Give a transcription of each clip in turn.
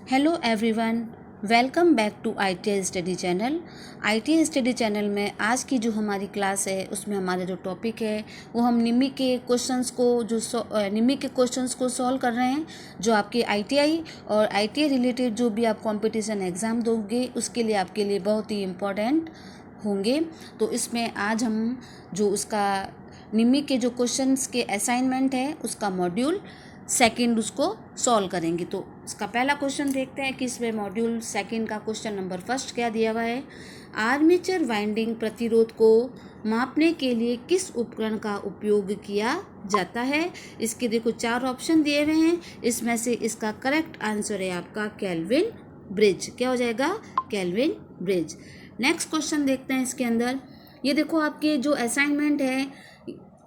Hello everyone, welcome back to ITI study channel. ITI study channel में आज की जो हमारी क्लास है उसमें हमारा जो टॉपिक है वो हम निमी के क्वेश्चंस को सॉल्व कर रहे हैं। जो आपके ITI और ITI रिलेटेड जो भी आप कंपटीशन एग्ज़ाम दोगे उसके लिए आपके लिए बहुत ही इम्पोर्टेंट होंगे। तो इसमें आज हम जो उसका निमी के जो क्वेश्चंस के असाइनमेंट है उसका मॉड्यूल सेकंड उसको सॉल्व करेंगे। तो इसका पहला क्वेश्चन देखते हैं कि इसमें मॉड्यूल सेकंड का क्वेश्चन नंबर फर्स्ट क्या दिया हुआ है। आर्मेचर वाइंडिंग प्रतिरोध को मापने के लिए किस उपकरण का उपयोग किया जाता है। इसके देखो चार ऑप्शन दिए हुए हैं, इसमें से इसका करेक्ट आंसर है आपका केल्विन ब्रिज। क्या हो जाएगा? Kelvin bridge. नेक्स्ट क्वेश्चन देखते हैं इसके अंदर। ये देखो आपके जो असाइनमेंट है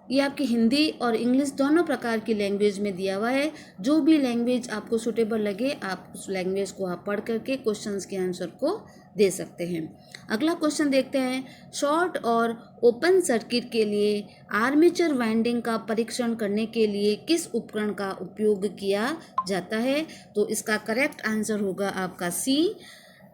ये आपकी हिंदी और इंग्लिश दोनों प्रकार की लैंग्वेज में दिया हुआ है। जो भी लैंग्वेज आपको सूटेबल लगे आप उस लैंग्वेज को आप पढ़ करके क्वेश्चंस के आंसर को दे सकते हैं। अगला क्वेश्चन देखते हैं। शॉर्ट और ओपन सर्किट के लिए आर्मेचर वाइंडिंग का परीक्षण करने के लिए किस उपकरण का उपयोग किया जाता है। तो इसका करेक्ट आंसर होगा आपका सी,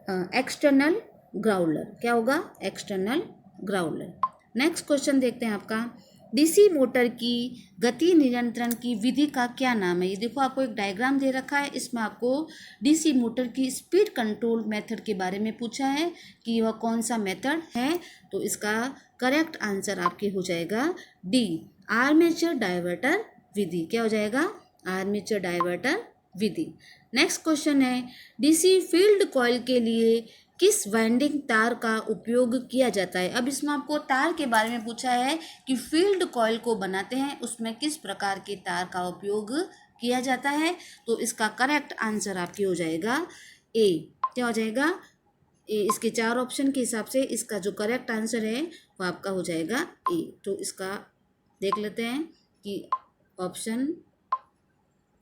एक्सटर्नल ग्राउलर। क्या होगा? External Growler. नेक्स्ट क्वेश्चन देखते हैं आपका। डीसी मोटर की गति नियंत्रण की विधि का क्या नाम है। ये देखो आपको एक डायग्राम दे रखा है, इसमें आपको डीसी मोटर की स्पीड कंट्रोल मेथड के बारे में पूछा है कि वह कौन सा मेथड है। तो इसका करेक्ट आंसर आपके हो जाएगा डी, आर्मेचर डायवर्टर विधि। क्या हो जाएगा? आर्मेचर डायवर्टर विधि। नेक्स्ट क्वेश्चन है। डीसी फील्ड कॉइल के लिए किस वाइंडिंग तार का उपयोग किया जाता है। अब इसमें आपको तार के बारे में पूछा है कि फील्ड कॉइल को बनाते हैं उसमें किस प्रकार के तार का उपयोग किया जाता है। तो इसका करेक्ट आंसर आपके हो जाएगा ए। क्या हो जाएगा? ए। इसके चार ऑप्शन के हिसाब से इसका जो करेक्ट आंसर है वो आपका हो जाएगा ए। तो इसका देख लेते हैं कि ऑप्शन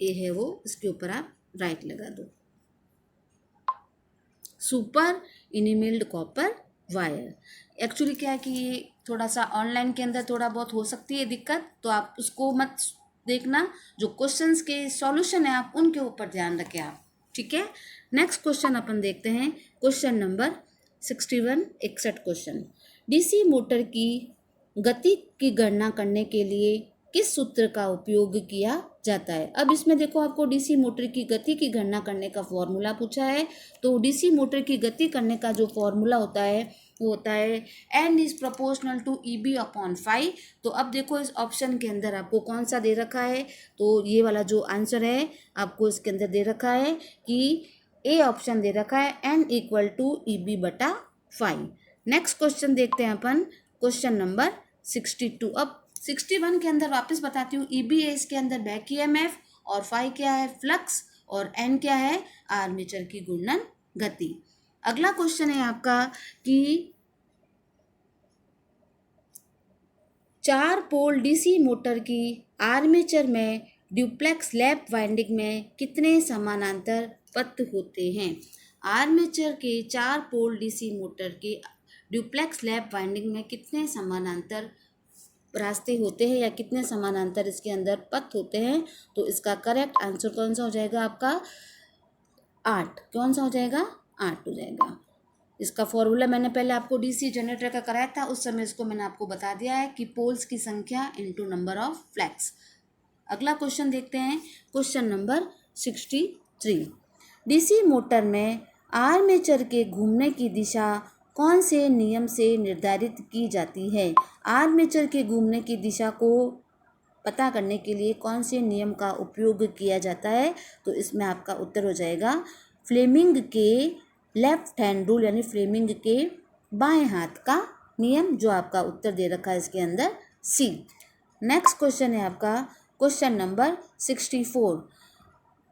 ए है वो, इसके ऊपर आप राइट लगा दो। Super enamelled copper wire. Actually क्या है कि ये थोड़ा सा ऑनलाइन के अंदर थोड़ा बहुत हो सकती है दिक्कत, तो आप उसको मत देखना। जो क्वेश्चंस के सॉल्यूशन है आप उनके ऊपर ध्यान रखें आप, ठीक है। नेक्स्ट क्वेश्चन अपन देखते हैं, question number 61, 61 question. DC motor की गति की गणना करने के लिए किस सूत्र का उपयोग किया जाता है। अब इसमें देखो आपको डीसी मोटर की गति की गणना करने का फॉर्मूला पूछा है। तो डीसी मोटर की गति करने का जो फॉर्मूला होता है वो होता है N is proportional to EB upon 5। तो अब देखो इस ऑप्शन के अंदर आपको कौन सा दे रखा है। तो ये वाला जो आंसर है आपको इसके अंदर दे रखा है कि ए ऑप्शन दे रखा है N इक्वल टू EB बटा 5। नेक्स्ट क्वेश्चन देखते हैं अपन, क्वेश्चन नंबर 62। अब 61 के अंदर वापस बताती हूँ, EB है इसके अंदर बैक EMF और 5 क्या है? फ्लक्स, और N क्या है? आर्मेचर की घूर्णन गति। अगला क्वेश्चन है आपका कि 4 पोल डीसी मोटर की आर्मेचर में ड्यूप्लेक्स लैप वाइंडिंग में कितने समानांतर पथ होते हैं। आर्मेचर के 4 पोल डीसी मोटर के ड्यूप्लेक्स लैप वाइंडिंग में कितने समानांतर रास्ते होते हैं या कितने समानांतर इसके अंदर पथ होते हैं। तो इसका करेक्ट आंसर कौन सा हो जाएगा आपका? 8। कौन सा हो जाएगा? 8 हो जाएगा। इसका फॉर्मूला मैंने पहले आपको डीसी जनरेटर का कराया था, उस समय इसको मैंने आपको बता दिया है कि पोल्स की संख्या इनटू नंबर ऑफ फ्लैक्स। अगला क्वेश्चन देखते हैं, क्वेश्चन नंबर 63। डीसी मोटर में आर्मेचर के घूमने की दिशा कौन से नियम से निर्धारित की जाती है। आर्मेचर के घूमने की दिशा को पता करने के लिए कौन से नियम का उपयोग किया जाता है। तो इसमें आपका उत्तर हो जाएगा फ्लेमिंग के लेफ्ट हैंड रूल, यानी फ्लेमिंग के बाएं हाथ का नियम, जो आपका उत्तर दे रखा है इसके अंदर सी। नेक्स्ट क्वेश्चन है आपका question number 64।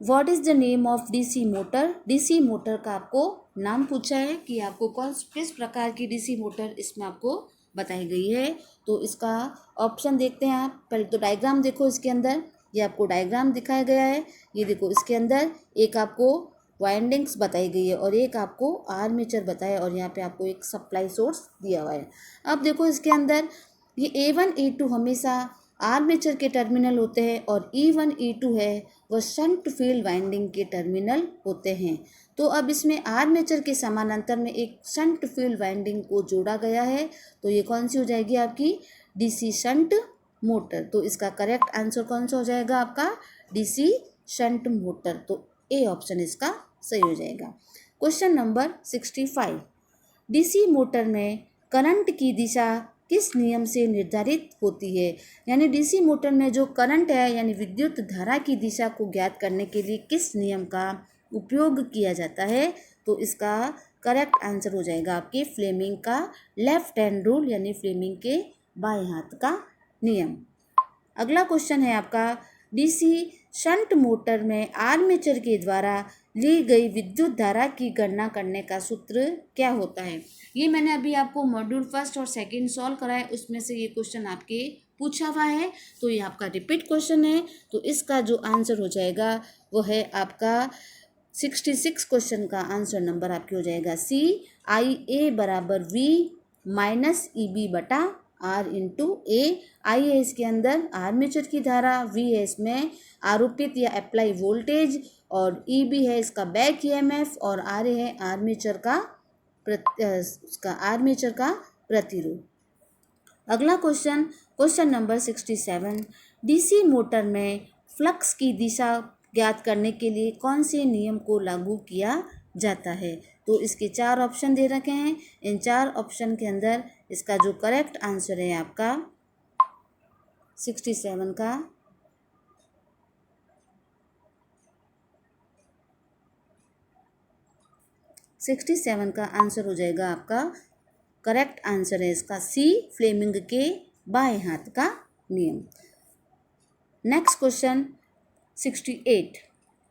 What is the name of DC motor. DC motor का आपको नाम पूछा है कि आपको किस प्रकार की डीसी मोटर इसमें आपको बताई गई है। तो इसका ऑप्शन देखते हैं आप। पहले तो डायग्राम देखो इसके अंदर, ये आपको डायग्राम दिखाया गया है। ये देखो इसके अंदर एक आपको वाइंडिंग्स बताई गई है और एक आपको आर्मेचर बताया, और यहाँ पे आपको एक सप्लाई सोर्स दिया हुआ है। अब देखो इसके अंदर ये A1 A2 हमेशा आर्मेचर के टर्मिनल होते हैं और E1 E2 है वह शंट फील्ड वाइंडिंग के टर्मिनल होते हैं। तो अब इसमें आर्मेचर के समानांतर में एक शंट फील्ड वाइंडिंग को जोड़ा गया है, तो ये कौन सी हो जाएगी आपकी डीसी शंट मोटर। तो इसका करेक्ट आंसर कौन सा हो जाएगा आपका डीसी शंट मोटर। तो ए ऑप्शन इसका सही हो जाएगा। क्वेश्चन नंबर 65, डीसी मोटर में करंट की दिशा किस नियम से निर्धारित होती है। यानी डीसी मोटर में जो करंट है यानी विद्युत धारा की दिशा को ज्ञात करने के लिए किस नियम का उपयोग किया जाता है। तो इसका करेक्ट आंसर हो जाएगा आपके फ्लेमिंग का लेफ्ट हैंड रूल यानी फ्लेमिंग के बाएं हाथ का नियम। अगला क्वेश्चन है आपका डीसी शंट मोटर में आर्मेचर के द्वारा ली गई विद्युत धारा की गणना करने का सूत्र क्या होता है। ये मैंने अभी आपको मॉड्यूल फर्स्ट और सेकंड सॉल्व करा है, उसमें से ये क्वेश्चन आपके पूछा हुआ है, तो ये आपका रिपीट क्वेश्चन है। तो इसका जो आंसर हो जाएगा वो है आपका 66 क्वेश्चन का आंसर नंबर आपके हो जाएगा सी। IA बराबर V माइनस EB बटा R इंटू ए। आई है इसके अंदर आर्मेचर की धारा, V है इसमें आरोपित या अप्लाई वोल्टेज और EB है इसका बैक EMF और R है आर्मेचर का प्रतिरोध। अगला क्वेश्चन नंबर 67, डीसी मोटर में फ्लक्स की दिशा ज्ञात करने के लिए कौन से नियम को लागू किया जाता है। तो इसके 4 ऑप्शन दे रखे हैं। इन 4 ऑप्शन के अंदर इसका जो करेक्ट आंसर है आपका 67 का आंसर हो जाएगा आपका करेक्ट आंसर है इसका सी, फ्लेमिंग के बाएं हाथ का नियम। नेक्स्ट क्वेश्चन 68,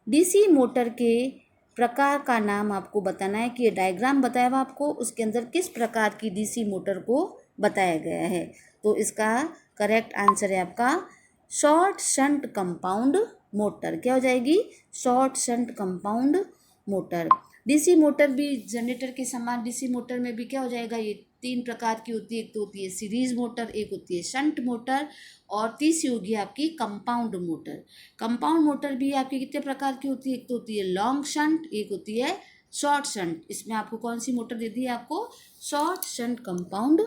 डीसी मोटर के प्रकार का नाम आपको बताना है कि ये डायग्राम बताया हुआ आपको, उसके अंदर किस प्रकार की डीसी मोटर को बताया गया है। तो इसका करेक्ट आंसर है आपका शॉर्ट शंट कंपाउंड मोटर। क्या हो जाएगी short shunt compound motor. DC motor भी जनरेटर के समान डीसी मोटर में भी क्या हो जाएगा, ये 3 प्रकार की होती है। एक तो होती है सीरीज मोटर, एक होती है शंट मोटर और तीसरी होगी आपकी कंपाउंड मोटर। कंपाउंड मोटर भी आपकी कितने प्रकार की होती है, एक तो होती है लॉन्ग शंट, एक होती है शॉर्ट शंट। इसमें आपको कौन सी मोटर दे दी है, आपको शॉर्ट शंट कंपाउंड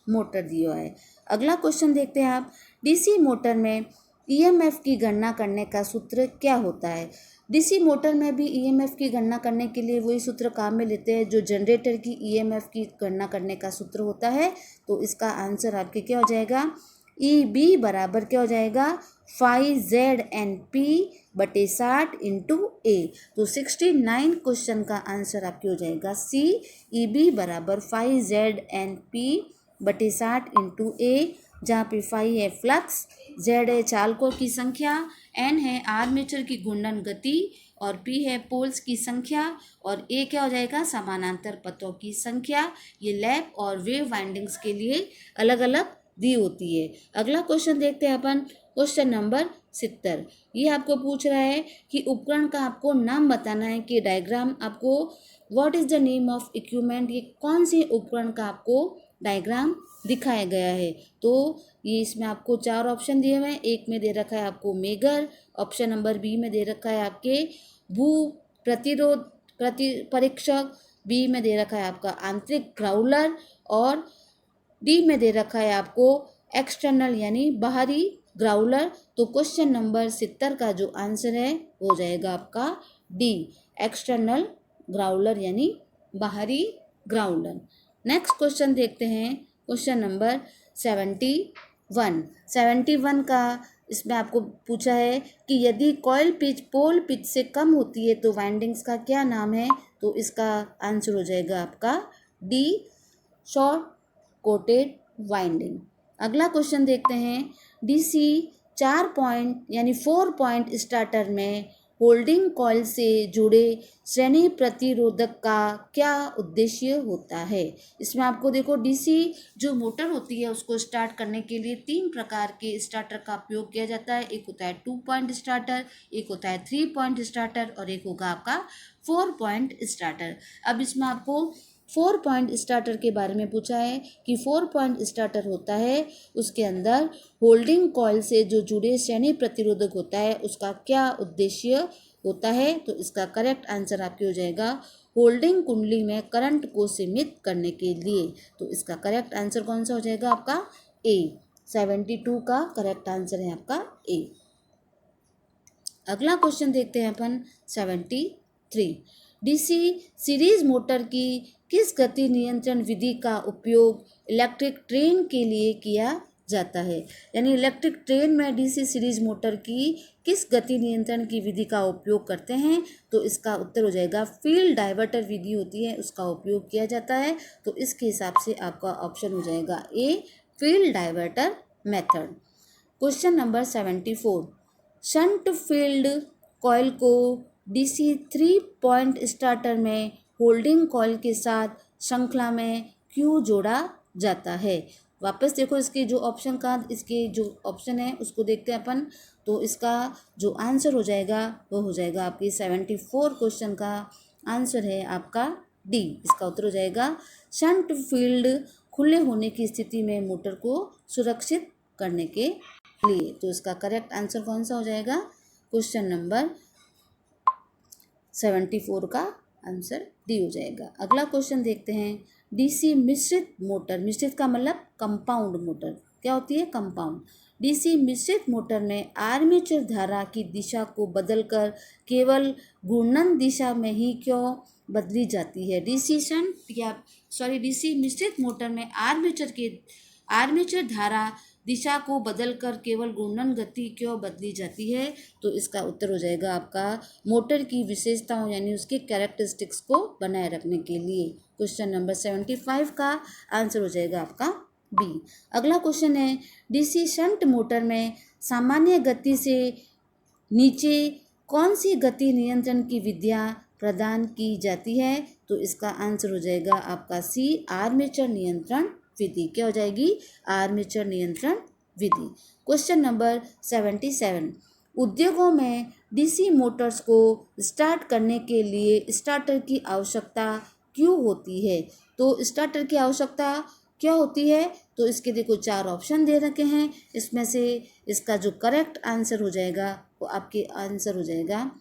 मोटर दिया है। अगला क्वेश्चन देखते हैं आप, डीसी मोटर में EMF की गणना करने का सूत्र क्या होता है। डीसी मोटर में भी EMF की गणना करने के लिए वही सूत्र काम में लेते हैं जो जनरेटर की EMF की गणना करने का सूत्र होता है। तो इसका आंसर आपके क्या हो जाएगा EB बराबर क्या हो जाएगा 5ZNP बटे 60 इंटू A। तो 69 क्वेश्चन का आंसर आपके हो जाएगा C, EB बराबर 5ZNP बटे 60 इंटू A, जहाँ पे 5 है फ्लक्स, Z है चालकों की संख्या, N है आर्मेचर की घूर्णन गति और P है पोल्स की संख्या और A क्या हो जाएगा समानांतर पथों की संख्या। ये लैप और वेव वाइंडिंग्स के लिए अलग अलग दी होती है। अगला क्वेश्चन देखते हैं अपन, क्वेश्चन नंबर 70। ये आपको पूछ रहा है कि उपकरण का आपको नाम बताना है कि डायग्राम आपको what is the name of equipment, ये कौन से उपकरण का आपको डायग्राम दिखाया गया है। तो ये इसमें आपको 4 ऑप्शन दिए हुए हैं। एक में दे रखा है आपको मेगर, ऑप्शन नंबर बी में दे रखा है आपके भू प्रतिरोध परीक्षक, बी में दे रखा है आपका आंतरिक ग्राउलर और डी में दे रखा है आपको एक्सटर्नल यानी बाहरी ग्राउलर। तो क्वेश्चन नंबर 70 का जो आंसर है हो जाएगा आपका डी, एक्सटर्नल ग्राउलर यानी बाहरी ग्राउलर। नेक्स्ट क्वेश्चन देखते हैं, क्वेश्चन नंबर 71 का इसमें आपको पूछा है कि यदि कॉइल पिच पोल पिच से कम होती है तो वाइंडिंग्स का क्या नाम है। तो इसका आंसर हो जाएगा आपका डी, शॉर्ट कोटेड वाइंडिंग। अगला क्वेश्चन देखते हैं, डीसी 4 पॉइंट यानी 4 पॉइंट स्टार्टर में होल्डिंग कॉइल से जुड़े श्रेणी प्रतिरोधक का क्या उद्देश्य होता है। इसमें आपको देखो डीसी जो मोटर होती है उसको स्टार्ट करने के लिए 3 प्रकार के स्टार्टर का उपयोग किया जाता है। एक होता है 2 पॉइंट स्टार्टर, एक होता है 3 पॉइंट स्टार्टर और एक होगा आपका 4 पॉइंट स्टार्टर। अब इसमें आपको 4 पॉइंट स्टार्टर के बारे में पूछा है कि 4 पॉइंट स्टार्टर होता है, उसके अंदर होल्डिंग कॉइल से जो जुड़े श्रेणी प्रतिरोधक होता है उसका क्या उद्देश्य होता है। तो इसका करेक्ट आंसर आपके हो जाएगा होल्डिंग कुंडली में करंट को सीमित करने के लिए। तो इसका करेक्ट आंसर कौन सा हो जाएगा आपका ए। 72 का करेक्ट आंसर है आपका ए। अगला क्वेश्चन देखते हैं अपन 73। डीसी सीरीज मोटर की किस गति नियंत्रण विधि का उपयोग इलेक्ट्रिक ट्रेन के लिए किया जाता है। यानी इलेक्ट्रिक ट्रेन में डीसी सीरीज मोटर की किस गति नियंत्रण की विधि का उपयोग करते हैं। तो इसका उत्तर हो जाएगा फील्ड डाइवर्टर विधि होती है, उसका उपयोग किया जाता है। तो इसके हिसाब से आपका ऑप्शन हो जाएगा A, field diverter method. Question number 74। Shunt field coil को डीसी 3 पॉइंट स्टार्टर में होल्डिंग कॉइल के साथ श्रृंखला में क्यों जोड़ा जाता है। वापस देखो इसके जो ऑप्शन का, इसके जो ऑप्शन है उसको देखते हैं अपन। तो इसका जो आंसर हो जाएगा वो हो जाएगा आपकी 74 क्वेश्चन का आंसर है आपका डी। इसका उत्तर हो जाएगा शंट फील्ड खुले होने की स्थिति में मोटर को सुरक्षित करने के लिए। तो इसका करेक्ट आंसर कौन सा हो जाएगा, क्वेश्चन नंबर 74 का आंसर डी हो जाएगा। अगला क्वेश्चन देखते हैं। डीसी मिश्रित मोटर, मिश्रित का मतलब कंपाउंड मोटर, क्या होती है कंपाउंड। डीसी मिश्रित मोटर में आर्मेचर धारा की दिशा को बदलकर केवल घूर्णन दिशा में ही क्यों बदली जाती है। डीसी मिश्रित मोटर में आर्मेचर धारा दिशा को बदलकर केवल घूर्णन गति क्यों बदली जाती है। तो इसका उत्तर हो जाएगा आपका मोटर की विशेषताओं यानी उसके कैरेक्टरिस्टिक्स को बनाए रखने के लिए। क्वेश्चन नंबर 75 का आंसर हो जाएगा आपका बी। अगला क्वेश्चन है डीसी शंट मोटर में सामान्य गति से नीचे कौन सी गति नियंत्रण की विधियाँ प्रदान की जाती है। तो इसका आंसर हो जाएगा आपका सी, आर्मेचर नियंत्रण विधि। क्या हो जाएगी, आर्मेचर नियंत्रण विधि। Question number 77। उद्योगों में डीसी मोटर्स को स्टार्ट करने के लिए स्टार्टर की आवश्यकता क्यों होती है। तो स्टार्टर की आवश्यकता क्या होती है। तो इसके देखो 4 ऑप्शन दे रखे हैं, इसमें से इसका जो करेक्ट आंसर हो जाएगा वो आपके आंसर हो जाएगा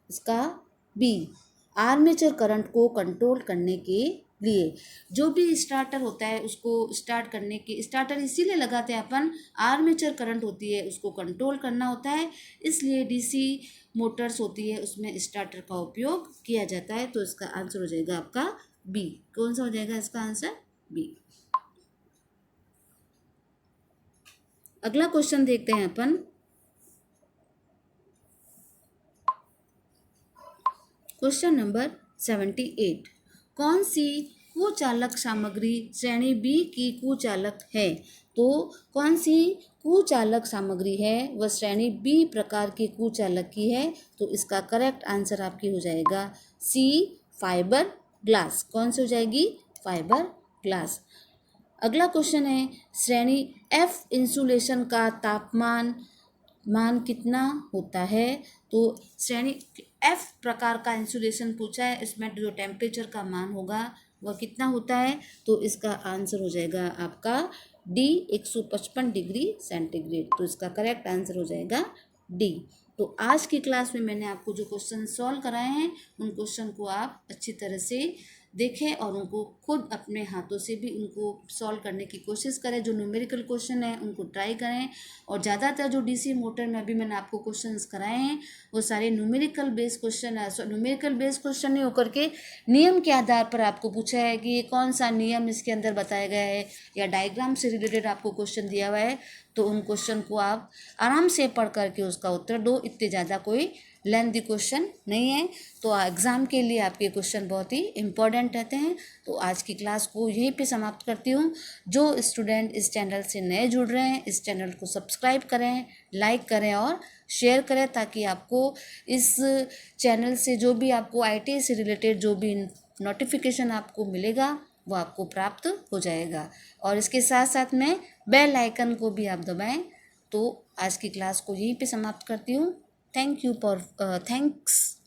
इसका बी, आर्मेचर करंट को कंट्रोल करने के लिए। जो भी स्टार्टर होता है उसको स्टार्ट करने के, स्टार्टर इसीलिए लगाते हैं अपन, आर्मेचर करंट होती है उसको कंट्रोल करना होता है, इसलिए डीसी मोटर्स होती है उसमें स्टार्टर का उपयोग किया जाता है। तो इसका आंसर हो जाएगा आपका बी। कौन सा हो जाएगा इसका आंसर, बी। अगला क्वेश्चन देखते हैं अपन। Question number 78। कौन सी कुचालक सामग्री श्रेणी बी की कुचालक है। तो कौन सी कुचालक सामग्री है वह श्रेणी बी प्रकार की कुचालक की है। तो इसका करेक्ट आंसर आपकी हो जाएगा सी, फाइबर ग्लास। कौन सी हो जाएगी, फाइबर ग्लास। अगला क्वेश्चन है श्रेणी एफ इंसुलेशन का तापमान मान कितना होता है। तो श्रेणी एफ प्रकार का इंसुलेशन पूछा है, इसमें जो टेम्परेचर का मान होगा वह कितना होता है। तो इसका आंसर हो जाएगा आपका डी, 155 डिग्री सेंटीग्रेड। तो इसका करेक्ट आंसर हो जाएगा डी। तो आज की क्लास में मैंने आपको जो क्वेश्चन सॉल्व कराए हैं उन क्वेश्चन को आप अच्छी तरह से देखें और उनको खुद अपने हाथों से भी उनको सॉल्व करने की कोशिश करें। जो न्यूमेरिकल क्वेश्चन है उनको ट्राई करें। और ज़्यादातर जो डीसी मोटर में अभी मैंने आपको क्वेश्चंस कराए हैं वो सारे न्यूमेरिकल बेस्ड क्वेश्चन है। न्यूमेरिकल बेस्ड क्वेश्चन नहीं होकर के नियम के आधार पर आपको पूछा है कि कौन सा नियम इसके अंदर बताया गया है या डायग्राम से रिलेटेड आपको क्वेश्चन दिया हुआ है। तो उन क्वेश्चन को आप आराम से पढ़ करके उसका उत्तर दो। इतने ज़्यादा कोई लेंथी क्वेश्चन नहीं है। तो एग्ज़ाम के लिए आपके क्वेश्चन बहुत ही इम्पोर्टेंट रहते हैं। तो आज की क्लास को यहीं पे समाप्त करती हूँ। जो स्टूडेंट इस चैनल से नए जुड़ रहे हैं इस चैनल को सब्सक्राइब करें, लाइक करें और शेयर करें, ताकि आपको इस चैनल से जो भी आपको ITI से रिलेटेड जो भी नोटिफिकेशन आपको मिलेगा वो आपको प्राप्त हो जाएगा। और इसके साथ साथ में बेल आइकन को भी आप दबाएं। तो आज की क्लास को यहीं पे समाप्त करती हूँ। थैंक्स